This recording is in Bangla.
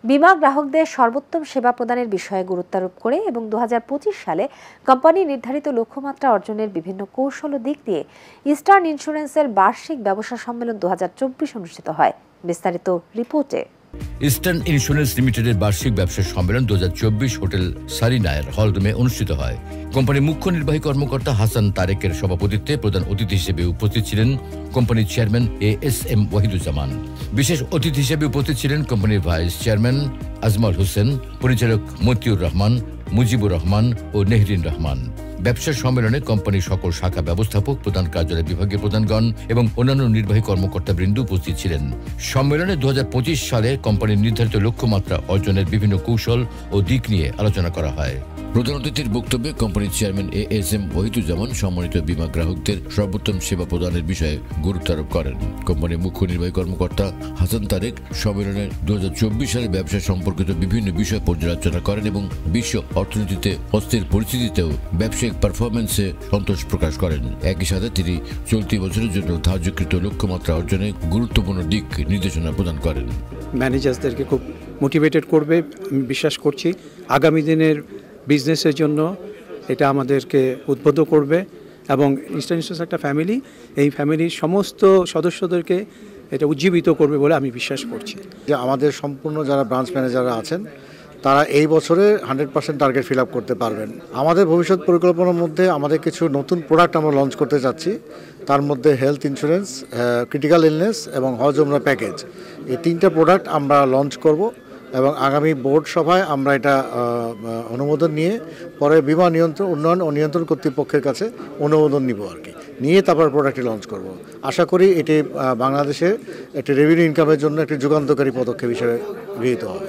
বিমা গ্রাহকদের সর্বোত্তম সেবা প্রদানের বিষয়ে গুরুত্বারোপ করে এবং 2025 সালে কোম্পানি নির্ধারিত লক্ষ্যমাত্রা অর্জনের বিভিন্ন কৌশল ও দিক দিয়ে ইস্টার্ন ইন্স্যুরেন্সের বার্ষিক ব্যবসা সম্মেলন 2024 অনুষ্ঠিত হয়। বিস্তারিত রিপোর্টে। ইস্টার্ন ইন্স্যুরেন্স লিমিটেডের বার্ষিক ব্যবসা সম্মেলন 2024 হোটেল সারিনায়ের হলরুমে অনুষ্ঠিত হয়। কোম্পানির মুখ্য নির্বাহী কর্মকর্তা হাসান তারেকের সভাপতিত্বে প্রধান অতিথি হিসেবে উপস্থিত ছিলেন কোম্পানির চেয়ারম্যান ASM ওয়াহিদুজ্জামান। বিশেষ অতিথি হিসেবে উপস্থিত ছিলেন কোম্পানির ভাইস চেয়ারম্যান আজমল হোসেন, পরিচালক মতিউর রহমান, মুজিবুর রহমান ও নেহরিন রহমান। ব্যবসা সম্মেলনে কোম্পানির সকল শাখা ব্যবস্থাপক, প্রধান কার্যালয় বিভাগের প্রধানগণ এবং অন্যান্য নির্বাহী কর্মকর্তাবৃন্দ উপস্থিত ছিলেন। সম্মেলনে 2025 সালে কোম্পানির নির্ধারিত লক্ষ্যমাত্রা অর্জনের বিভিন্ন কৌশল ও দিক নিয়ে আলোচনা করা হয়। প্রধান অতিথির বক্তব্যে কোম্পানির চেয়ারম্যান ASM ওয়াহিদুজ্জামান সম্মানিত বীমা গ্রাহকদের সর্বোত্তম সেবা প্রদানের বিষয়ে গুরুত্ব আরোপ করেন। কোম্পানির মুখ্য নির্বাহী কর্মকর্তা হাসান তারেক সম্মেলনে 2024 সালে ব্যবসা সম্পর্কিত বিভিন্ন বিষয় পর্যালোচনা করেন এবং বিশ্ব অর্থনীতিতে অস্থির পরিস্থিতিতেও ব্যবসায়িক পারফরমেন্সে সন্তোষ প্রকাশ করেন। একই সাথে তিনি চলতি বছরের জন্য ধার্যকৃত লক্ষ্যমাত্রা অর্জনে গুরুত্বপূর্ণ দিক নির্দেশনা প্রদান করেন। ম্যানেজার্সদেরকে খুব মোটিভেটেড করবে, আমি বিশ্বাস করছি আগামী দিনের বিজনেসের জন্য এটা আমাদেরকে উদ্বুদ্ধ করবে এবং ইস্টার্ন ইন্স্যুরেন্স একটা ফ্যামিলি, এই ফ্যামিলির সমস্ত সদস্যদেরকে এটা উজ্জীবিত করবে বলে আমি বিশ্বাস করছি। যে আমাদের সম্পূর্ণ যারা ব্রাঞ্চ ম্যানেজাররা আছেন তারা এই বছরে 100% টার্গেট ফিল আপ করতে পারবেন। আমাদের ভবিষ্যৎ পরিকল্পনার মধ্যে আমাদের কিছু নতুন প্রোডাক্ট আমরা লঞ্চ করতে চাচ্ছি। তার মধ্যে হেলথ ইন্স্যুরেন্স, ক্রিটিক্যাল ইলনেস এবং হজ উমরা প্যাকেজ, এই 3টা প্রোডাক্ট আমরা লঞ্চ করব এবং আগামী বোর্ড সভায় আমরা এটা অনুমোদন নিয়ে পরে বীমা নিয়ন্ত্রণ উন্নয়ন ও নিয়ন্ত্রণ কর্তৃপক্ষের কাছে অনুমোদন নিব নিয়ে তারপর প্রোডাক্টটি লঞ্চ করব। আশা করি এটি বাংলাদেশে একটি রেভিনিউ ইনকামের জন্য একটি যুগান্তকারী পদক্ষেপ হিসেবে গৃহীত হবে।